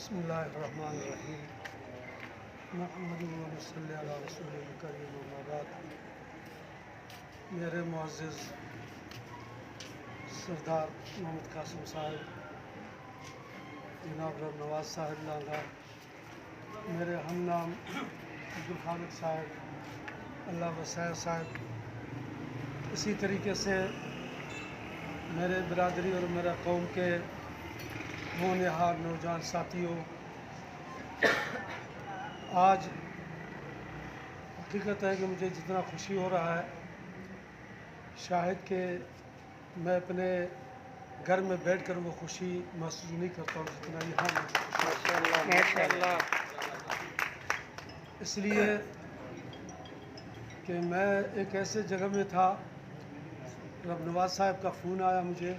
بسم اللہ الرحمن الرحیم محمد صلی اللہ رسول کریم اما بعد۔ میرے معزز سردار محمد قاسم صاحب، جناب رب نواز صاحب لانگا، میرے ہم نام عبدالخالق صاحب، اللہ وسائر صاحب، اسی طریقے سے میرے برادری اور میرا قوم کے ہونہار نوجوان ساتھیوں، آج حقیقت ہے کہ مجھے جتنا خوشی ہو رہا ہے، شاید کہ میں اپنے گھر میں بیٹھ کر وہ خوشی محسوس نہیں کرتا ہوں جتنا یہاں مجھے خوشی۔ اس لیے کہ میں ایک ایسے جگہ میں تھا، رب نواز صاحب کا فون آیا مجھے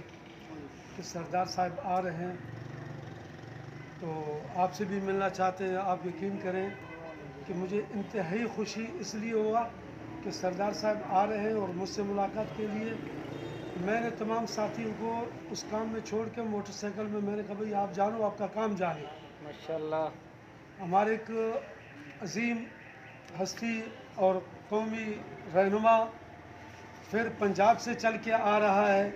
کہ سردار صاحب آ رہے ہیں، تو آپ سے بھی ملنا چاہتے ہیں۔ آپ یقین کریں کہ مجھے انتہائی خوشی اس لیے ہوا کہ سردار صاحب آ رہے ہیں اور مجھ سے ملاقات کے لیے میں نے تمام ساتھیوں کو اس کام میں چھوڑ کے موٹر سائیکل میں نے کہا بھائی آپ جانو، آپ کا کام جانے۔ ماشاءاللہ، ہمارے ایک عظیم ہستی اور قومی رہنما پھر پنجاب سے چل کے آ رہا ہے۔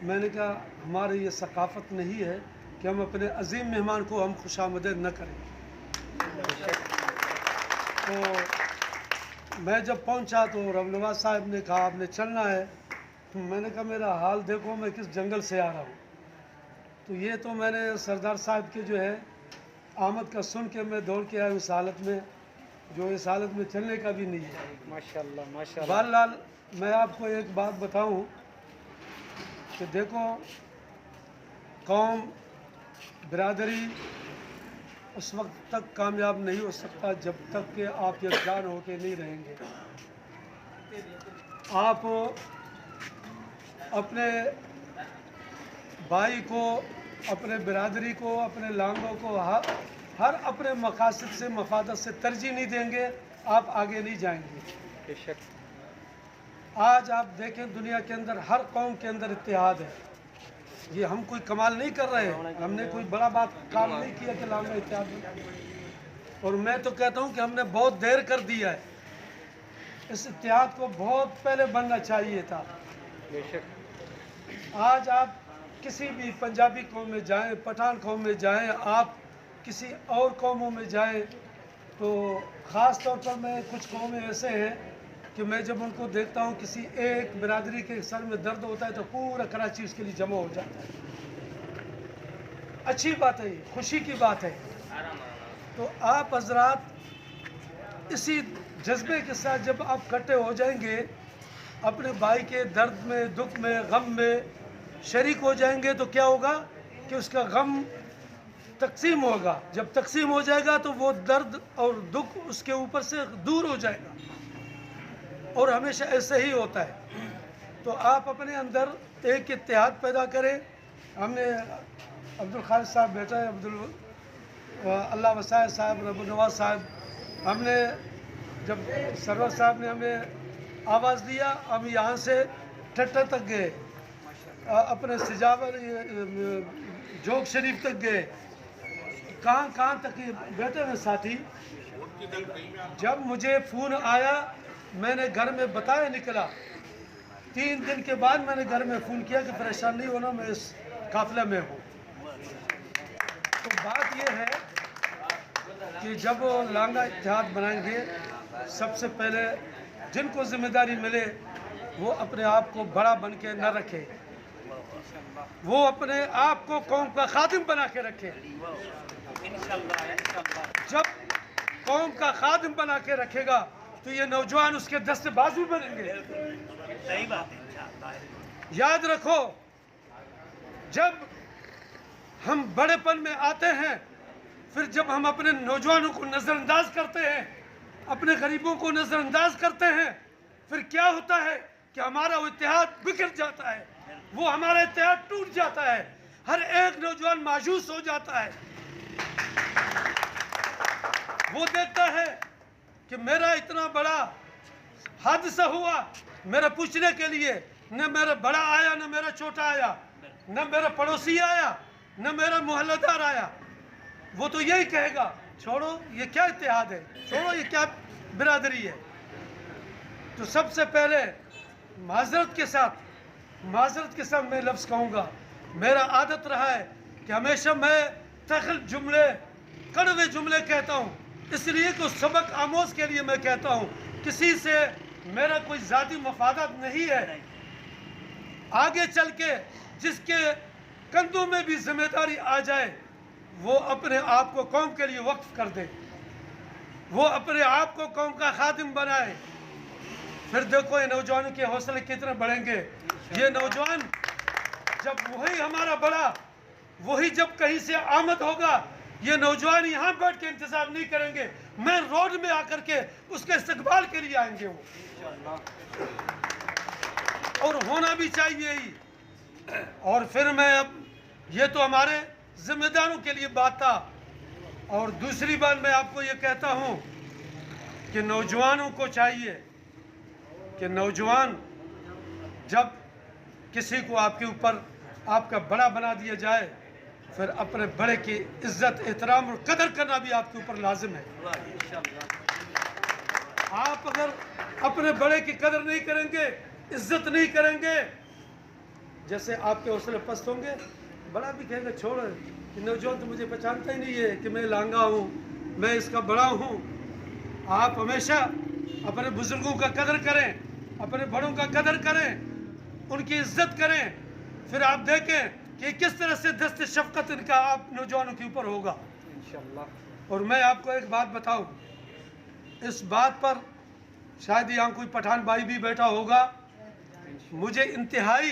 میں نے کہا ہماری یہ ثقافت نہیں ہے کہ ہم اپنے عظیم مہمان کو ہم خوش آمدید نہ کریں۔ تو میں جب پہنچا تو رب نواز صاحب نے کہا آپ نے چلنا ہے۔ میں نے کہا میرا حال دیکھو، میں کس جنگل سے آ رہا ہوں۔ تو یہ تو میں نے سردار صاحب کے جو ہے آمد کا سن کے میں دوڑ کے آیا اس حالت میں، جو اس حالت میں چلنے کا بھی نہیں ہے۔ ماشاءاللہ ماشاءاللہ۔ بہرحال میں آپ کو ایک بات بتاؤں کہ دیکھو، قوم برادری اس وقت تک کامیاب نہیں ہو سکتا جب تک کہ آپ یکجان ہو کے نہیں رہیں گے۔ آپ اپنے بھائی کو، اپنے برادری کو، اپنے لانگوں کو ہر اپنے مقاصد سے، مفادات سے ترجیح نہیں دیں گے، آپ آگے نہیں جائیں گے۔ بے شک۔ آج آپ دیکھیں دنیا کے اندر ہر قوم کے اندر اتحاد ہے۔ یہ ہم کوئی کمال نہیں کر رہے ہیں، ہم نے کوئی بڑا بات کام نہیں کیا کہ لانگا اتحاد میں، اور میں تو کہتا ہوں کہ ہم نے بہت دیر کر دیا ہے۔ اس اتحاد کو بہت پہلے بننا چاہیے تھا۔ بے شک۔ آج آپ کسی بھی پنجابی قوم میں جائیں، پٹھان قوم میں جائیں، آپ کسی اور قوموں میں جائیں، تو خاص طور پر میں کچھ قومیں ایسے ہیں کہ میں جب ان کو دیکھتا ہوں، کسی ایک برادری کے سر میں درد ہوتا ہے تو پورا کراچی اس کے لیے جمع ہو جاتا ہے۔ اچھی بات ہے، یہ خوشی کی بات ہے۔ تو آپ حضرات اسی جذبے کے ساتھ جب آپ اکٹھے ہو جائیں گے، اپنے بھائی کے درد میں، دکھ میں، غم میں شریک ہو جائیں گے، تو کیا ہوگا کہ اس کا غم تقسیم ہوگا۔ جب تقسیم ہو جائے گا تو وہ درد اور دکھ اس کے اوپر سے دور ہو جائے گا، اور ہمیشہ ایسے ہی ہوتا ہے۔ تو آپ اپنے اندر ایک اتحاد پیدا کریں۔ ہم نے عبدالخالق صاحب بیٹا ہے، اللہ وسائر صاحب، رب نواز صاحب، ہم نے جب سرور صاحب نے ہمیں آواز دیا، ہم یہاں سے ٹھٹر تک گئے، اپنے سجاور جوگ شریف تک گئے، کہاں تک بیٹھے ہوئے ساتھی۔ جب مجھے فون آیا میں نے گھر میں بتایا نکلا، 3 دن کے بعد میں نے گھر میں فون کیا کہ پریشان نہیں ہونا، میں اس قافلے میں ہوں۔ تو بات یہ ہے کہ جب لانگا اتحاد بنائیں گے، سب سے پہلے جن کو ذمہ داری ملے وہ اپنے آپ کو بڑا بن کے نہ رکھے، وہ اپنے آپ کو قوم کا خادم بنا کے رکھے۔ جب قوم کا خادم بنا کے رکھے گا تو یہ نوجوان اس کے دست بازو بنیں گے۔ یاد رکھو، جب ہم بڑے پن میں آتے ہیں، پھر جب ہم اپنے نوجوانوں کو نظر انداز کرتے ہیں، اپنے غریبوں کو نظر انداز کرتے ہیں، پھر کیا ہوتا ہے کہ ہمارا وہ اتحاد بکھر جاتا ہے، وہ ہمارا اتحاد ٹوٹ جاتا ہے، ہر ایک نوجوان مایوس ہو جاتا ہے۔ وہ دیکھتا ہے کہ میرا اتنا بڑا حادثہ ہوا، میرا پوچھنے کے لیے نہ میرا بڑا آیا، نہ میرا چھوٹا آیا، نہ میرا پڑوسی آیا، نہ میرا محلہ دار آیا۔ وہ تو یہی کہے گا چھوڑو یہ کیا اتحاد ہے، چھوڑو یہ کیا برادری ہے۔ تو سب سے پہلے معذرت کے ساتھ میں لفظ کہوں گا، میرا عادت رہا ہے کہ ہمیشہ میں تخل جملے، کڑوے جملے کہتا ہوں، اس لیے کہ سبق آموز کے لیے میں کہتا ہوں، کسی سے میرا کوئی ذاتی مفادات نہیں ہے۔ آگے چل کے جس کے کندھوں میں بھی ذمہ داری آ جائے وہ اپنے آپ کو قوم کے لیے وقف کر دے، وہ اپنے آپ کو قوم کا خادم بنائے۔ پھر دیکھو یہ نوجوانوں کے حوصلے کتنے بڑھیں گے۔ یہ نوجوان جب وہی ہمارا بڑا، وہی جب کہیں سے آمد ہوگا، یہ نوجوان یہاں بیٹھ کے انتظار نہیں کریں گے، مین روڈ میں آ کر کے اس کے استقبال کے لیے آئیں گے وہ، اور ہونا بھی چاہیے ہی۔ اور پھر میں اب یہ تو ہمارے ذمہ داروں کے لیے بات تھا، اور دوسری بات میں آپ کو یہ کہتا ہوں کہ نوجوانوں کو چاہیے کہ نوجوان جب کسی کو آپ کے اوپر آپ کا بڑا بنا دیا جائے، پھر اپنے بڑے کی عزت، احترام اور قدر کرنا بھی آپ کے اوپر لازم ہے۔ آپ اگر اپنے بڑے کی قدر نہیں کریں گے، عزت نہیں کریں گے، جیسے آپ کے حوصلے پست ہوں گے، بڑا بھی کہے گا چھوڑ، نوجوان تو مجھے پہچانتا ہی نہیں ہے کہ میں لانگا ہوں، میں اس کا بڑا ہوں۔ آپ ہمیشہ اپنے بزرگوں کا قدر کریں، اپنے بڑوں کا قدر کریں، ان کی عزت کریں، پھر آپ دیکھیں کہ کس طرح سے دست شفقت ان کا آپ نوجوانوں کے اوپر ہوگا انشاءاللہ۔ اور میں آپ کو ایک بات بتاؤں، اس بات پر شاید یہاں کوئی پٹھان بھائی بھی بیٹھا ہوگا، مجھے انتہائی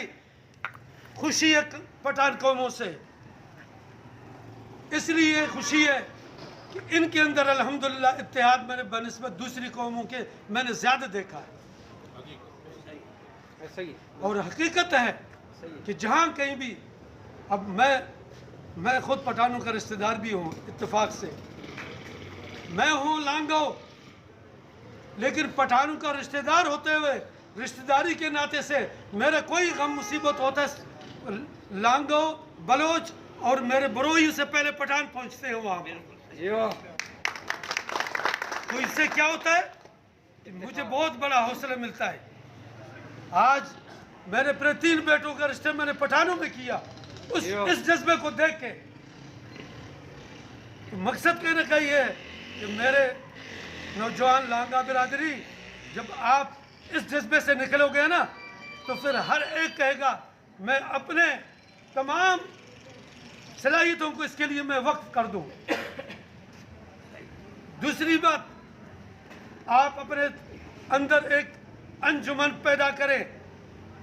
خوشی ہے پٹھان قوموں سے، اس لیے خوشی ہے کہ ان کے اندر الحمدللہ اتحاد میں نے بنسبت دوسری قوموں کے میں نے زیادہ دیکھا ہے، اور حقیقت ہے کہ جہاں کہیں بھی، اب میں خود پٹھانوں کا رشتہ دار بھی ہوں، اتفاق سے میں ہوں لانگو، لیکن پٹھانوں کا رشتہ دار ہوتے ہوئے رشتہ داری کے ناطے سے میرا کوئی غم مصیبت ہوتا ہے، لانگو، بلوچ اور میرے بروئی سے پہلے پٹھان پہنچتے ہیں وہاں۔ تو اس سے کیا ہوتا ہے، مجھے بہت بڑا حوصلہ ملتا ہے۔ آج میں نے اپنے 3 بیٹوں کا رشتہ میں نے پٹھانوں میں کیا، اس جذبے کو دیکھ کے۔ تو مقصد کہنے کا یہ ہے کہ میرے نوجوان لانگا برادری، جب آپ اس جذبے سے نکلو گے نا، تو پھر ہر ایک کہے گا میں اپنے تمام صلاحیتوں کو اس کے لیے میں وقف کر دوں۔ دوسری بات، آپ اپنے اندر ایک انجمن پیدا کریں،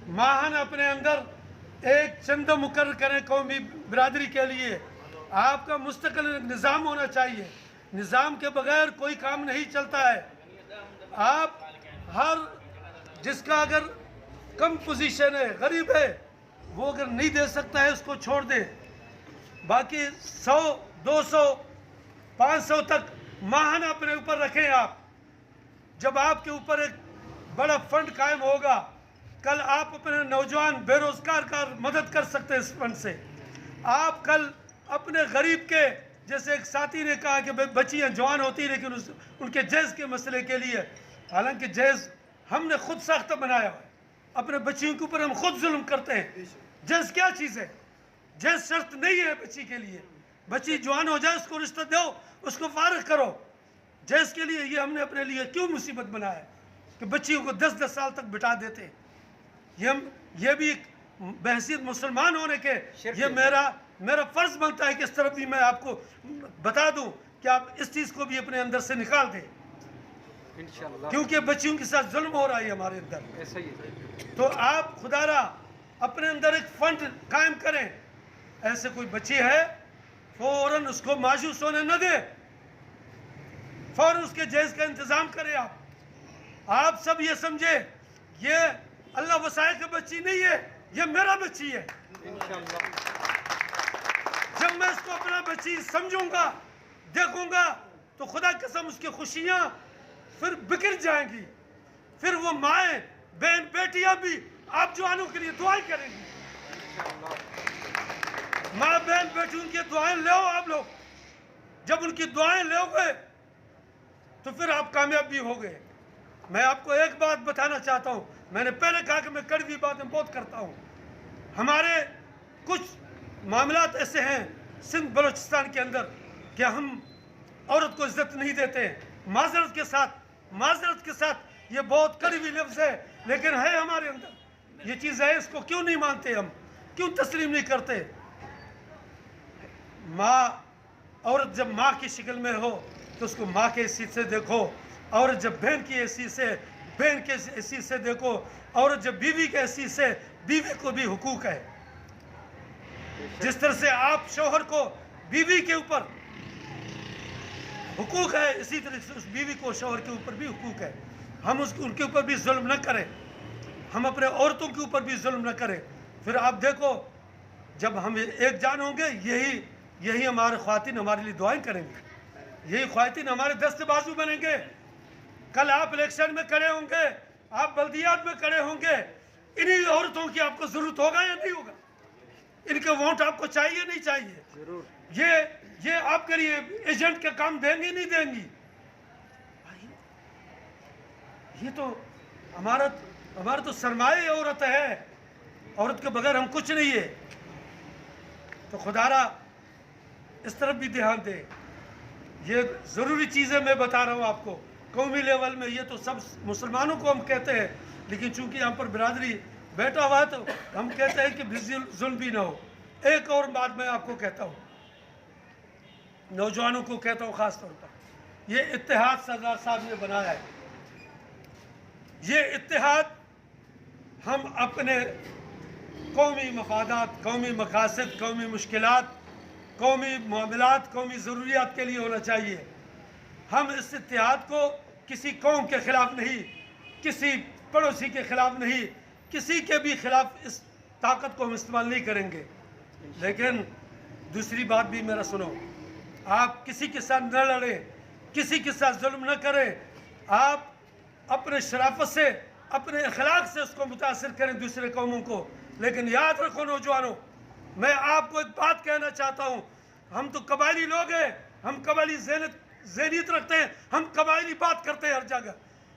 ماہانہ اپنے اندر ایک چندہ مقرر کریں قومی برادری کے لیے۔ آپ کا مستقل نظام ہونا چاہیے، نظام کے بغیر کوئی کام نہیں چلتا ہے۔ آپ ہر جس کا اگر کم پوزیشن ہے، غریب ہے، وہ اگر نہیں دے سکتا ہے اس کو چھوڑ دیں، باقی 100 200 500 تک ماہانہ اپنے اوپر رکھیں۔ آپ جب آپ کے اوپر ایک بڑا فنڈ قائم ہوگا، کل آپ اپنے نوجوان بے روزگار کا مدد کر سکتے ہیں اس فنڈ سے۔ آپ کل اپنے غریب کے، جیسے ایک ساتھی نے کہا کہ بچیاں جوان ہوتی لیکن ان کے جہیز کے مسئلے کے لیے، حالانکہ جہیز ہم نے خود ساختہ بنایا ہے، اپنے بچیوں کے اوپر ہم خود ظلم کرتے ہیں۔ جہیز کیا چیز ہے؟ جہیز شرط نہیں ہے بچی کے لیے، بچی جوان ہو جائے اس کو رشتہ دو، اس کو فارغ کرو۔ جہیز کے لیے یہ ہم نے اپنے لیے کیوں مصیبت بنایا ہے کہ بچیوں کو 10 سال تک بٹا دیتے ہیں؟ یہ بھی ایک بحیثیت مسلمان ہونے کے یہ میرا فرض بنتا ہے کہ اس طرف بھی میں آپ کو بتا دوں کہ آپ اس چیز کو بھی اپنے اندر سے نکال دیں، کیونکہ بچیوں کے ساتھ ظلم ہو رہا ہے ہمارے اندر۔ تو آپ خدا را اپنے اندر ایک فنڈ قائم کریں، ایسے کوئی بچی ہے فوراً اس کو مایوس ہونے نہ دے، فوراً اس کے جہیز کا انتظام کریں۔ آپ سب یہ سمجھے یہ اللہ وسائے کی بچی نہیں ہے، یہ میرا بچی ہے۔ جب میں اس کو اپنا بچی سمجھوں گا، دیکھوں گا، تو خدا قسم اس کی خوشیاں پھر بکھر جائیں گی، پھر وہ مائیں بہن بیٹیاں بھی آپ جوانوں کے لیے دعائیں کریں گی۔ ماں بہن بیٹیوں کی دعائیں لو آپ لوگ، جب ان کی دعائیں لو گے تو پھر آپ کامیاب بھی ہو گئے۔ میں آپ کو ایک بات بتانا چاہتا ہوں، میں نے پہلے کہا کہ میں کڑوی باتیں بہت کرتا ہوں۔ ہمارے کچھ معاملات ایسے ہیں سندھ بلوچستان کے اندر کہ ہم عورت کو عزت نہیں دیتے ہیں۔ معذرت کے ساتھ یہ بہت کڑوی لفظ ہے، لیکن ہے ہمارے اندر یہ چیز ہے۔ اس کو کیوں نہیں مانتے، ہم کیوں تسلیم نہیں کرتے؟ عورت جب ماں کی شکل میں ہو تو اس کو ماں کے حیثیت سے دیکھو، عورت جب بہن کی حیثیت سے بہن کے حیثیت سے دیکھو، عورت جب بیوی کے حیثیت سے بیوی کو بھی حقوق ہے۔ جس طرح سے آپ شوہر کو بیوی کے اوپر حقوق ہے، اسی طرح سے اس بیوی کو شوہر کے اوپر بھی حقوق ہے۔ ہم ان کے اوپر بھی ظلم نہ کریں، ہم اپنے عورتوں کے اوپر بھی ظلم نہ کریں۔ پھر آپ دیکھو جب ہم ایک جان ہوں گے، یہی ہمارے خواتین ہمارے لیے دعائیں کریں گے، یہی خواتین ہمارے دست بازو بنیں گے۔ کل آپ الیکشن میں کھڑے ہوں گے، آپ بلدیات میں کھڑے ہوں گے، انہی عورتوں کی آپ کو ضرورت ہوگا یا نہیں ہوگا؟ ان کے ووٹ آپ کو چاہیے نہیں چاہیے؟ ضرور۔ یہ آپ کے لیے ایجنٹ کا کام دیں گی نہیں دیں گی؟ یہ تو ہمارا تو سرمایہ عورت ہے، عورت کے بغیر ہم کچھ نہیں ہے۔ تو خدا را اس طرف بھی دھیان دے۔ یہ ضروری چیزیں میں بتا رہا ہوں آپ کو۔ قومی لیول میں یہ تو سب مسلمانوں کو ہم کہتے ہیں، لیکن چونکہ یہاں پر برادری بیٹھا ہوا ہے تو ہم کہتے ہیں کہ ظلم بھی نہ ہو۔ ایک اور بات میں آپ کو کہتا ہوں، نوجوانوں کو کہتا ہوں خاص طور پر، یہ اتحاد سردار صاحب نے بنایا ہے۔ یہ اتحاد ہم اپنے قومی مفادات، قومی مقاصد، قومی مشکلات، قومی معاملات، قومی ضروریات کے لیے ہونا چاہیے۔ ہم اس اتحاد کو کسی قوم کے خلاف نہیں، کسی پڑوسی کے خلاف نہیں، کسی کے بھی خلاف اس طاقت کو ہم استعمال نہیں کریں گے۔ لیکن دوسری بات بھی میرا سنو، آپ کسی کے ساتھ نہ لڑیں، کسی کے ساتھ ظلم نہ کریں۔ آپ اپنے شرافت سے، اپنے اخلاق سے اس کو متاثر کریں دوسرے قوموں کو۔ لیکن یاد رکھو نوجوانوں، میں آپ کو ایک بات کہنا چاہتا ہوں، ہم تو قبائلی لوگ ہیں، ہم قبائلی ذہنیت رکھتے ہیں، ہم قبائلی بات کرتے ہیں ہر جگہ۔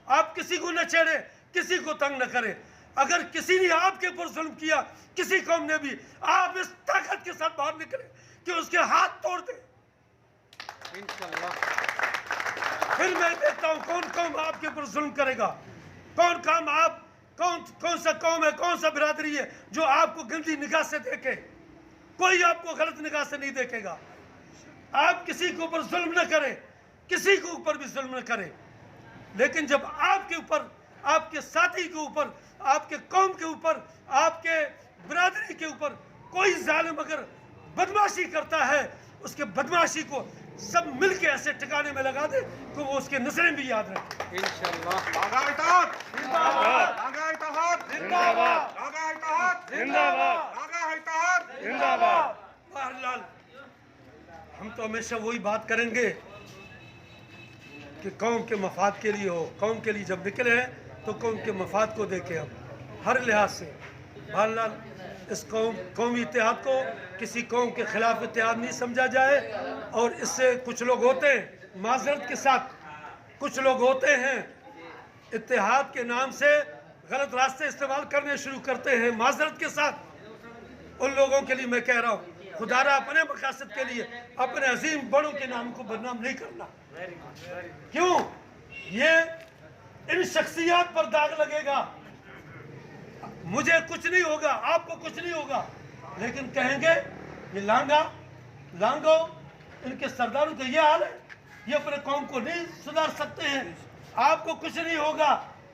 آپ کسی کو نہ چھیڑیں، کسی کو تنگ نہ کریں۔ اگر کسی نے آپ کے اوپر ظلم کیا، کسی قوم نے بھی، آپ اس طاقت کے ساتھ باہر نکلیں کہ اس کے ہاتھ توڑ دیں۔ انشاءاللہ۔ پھر میں دیکھتا ہوں کون قوم آپ کے اوپر ظلم کرے گا، کون سا قوم ہے، کون سا برادری ہے جو آپ کو گندی نگاہ سے دیکھے۔ کوئی آپ کو غلط نگاہ سے نہیں دیکھے گا۔ آپ کسی کے اوپر ظلم نہ کریں، کسی کے اوپر بھی ظلم نہ کریں۔ لیکن جب آپ کے اوپر، آپ کے ساتھی کے اوپر، آپ کے قوم کے اوپر، آپ کے برادری کے اوپر کوئی ظالم اگر بدمعاشی کرتا ہے، اس کے بدمعاشی کو سب مل کے ایسے ٹھکانے میں لگا دے کہ وہ اس کے نظریں بھی یاد رکھیں۔ انشاءاللہ۔ آگاہ اتحاد زندہ باد، آگاہ اتحاد زندہ باد، آگاہ اتحاد زندہ باد، آگاہ اتحاد زندہ باد۔ بہرحال ہم تو ہمیشہ وہی بات کریں گے کہ قوم کے مفاد کے لیے ہو۔ قوم کے لیے جب نکلے ہیں تو قوم کے مفاد کو دیکھیں ہم ہر لحاظ سے۔ بہرحال اس قومی اتحاد کو کسی قوم کے خلاف اتحاد نہیں سمجھا جائے، اور اس سے کچھ لوگ ہوتے ہیں، معذرت کے ساتھ کچھ لوگ ہوتے ہیں اتحاد کے نام سے غلط راستے استعمال کرنے شروع کرتے ہیں۔ معذرت کے ساتھ ان لوگوں کے لیے میں کہہ رہا ہوں، خدا را اپنے مقاصد کے لیے اپنے عظیم بڑوں کے نام کو بدنام نہیں کرنا۔ کیوں؟ یہ ان شخصیات پر داغ لگے گا۔ مجھے کچھ نہیں ہوگا، آپ کو کچھ نہیں ہوگا، لیکن کہیں گے یہ لانگو ان کے سرداروں کا یہ حال ہے، یہ اپنے قوم کو نہیں سدھار سکتے ہیں۔ آپ کو کچھ نہیں ہوگا،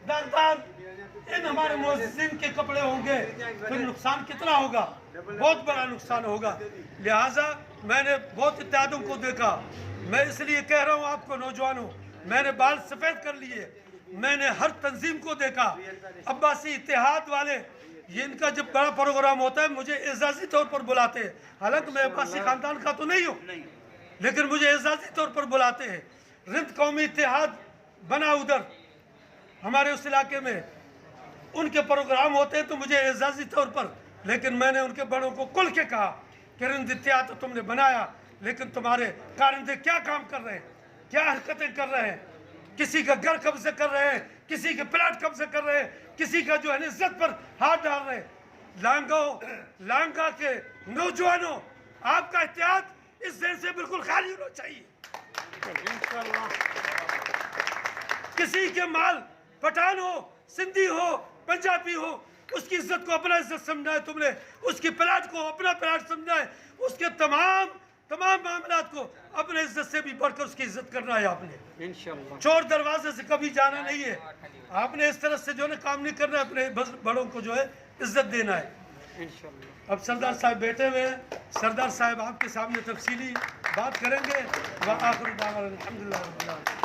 داغدار ان ہمارے معززین کے کپڑے ہوں گے، پھر نقصان کتنا ہوگا؟ بہت بڑا نقصان ہوگا۔ لہٰذا میں نے بہت اتحادوں کو دیکھا۔ میں اس لیے کہہ رہا ہوں آپ کو نوجوانوں، میں نے بال سفید کر لیے، میں نے ہر تنظیم کو دیکھا۔ عباسی اتحاد والے، یہ ان کا جب بڑا پروگرام ہوتا ہے مجھے اعزازی طور پر بلاتے ہیں، حالانکہ میں عباسی خاندان کا تو نہیں ہوں، لیکن مجھے اعزازی طور پر بلاتے ہیں۔ رند قومی اتحاد بنا ادھر ہمارے اس علاقے میں، ان کے پروگرام ہوتے ہیں تو مجھے اعزازی طور پر، لیکن میں نے ان کے بڑوں کو کھل کے کہا کہ رند اتحاد تو تم نے بنایا، لیکن تمہارے کارندے کیا کام کر رہے ہیں، کیا حرکتیں کر رہے ہیں، کسی کا گھر قبضے کر رہے ہیں، کسی کے پلاٹ قبضے کر رہے ہیں، کسی کا جو ہے عزت پر ہاتھ ڈال رہے ہیں۔ لانگا کے نوجوانوں، آپ کا احتیاط اس ذہن سے بالکل خالی ہونا چاہیے۔ انشاءاللہ کسی کے مال پٹھان ہو، سندھی ہو، پنجابی ہو، اس کی عزت کو اپنا عزت سمجھنا ہے تم نے، اس کی پلاٹ کو اپنا پلاٹ سمجھنا ہے، اس کے تمام معاملات کو اپنے عزت سے بھی بڑھ کر اس کی عزت کرنا ہے آپ نے۔ انشاءاللہ چور دروازے سے کبھی جانا نہیں ہے، آپ نے اس طرح سے جو ہے کام نہیں کرنا ہے، اپنے بڑوں کو جو ہے عزت دینا ہے۔ انشاءاللہ اب سردار صاحب بیٹھے ہوئے ہیں، سردار صاحب آپ کے سامنے تفصیلی بات کریں گے۔ وآخر دعوانا الحمدللہ رب العالمین۔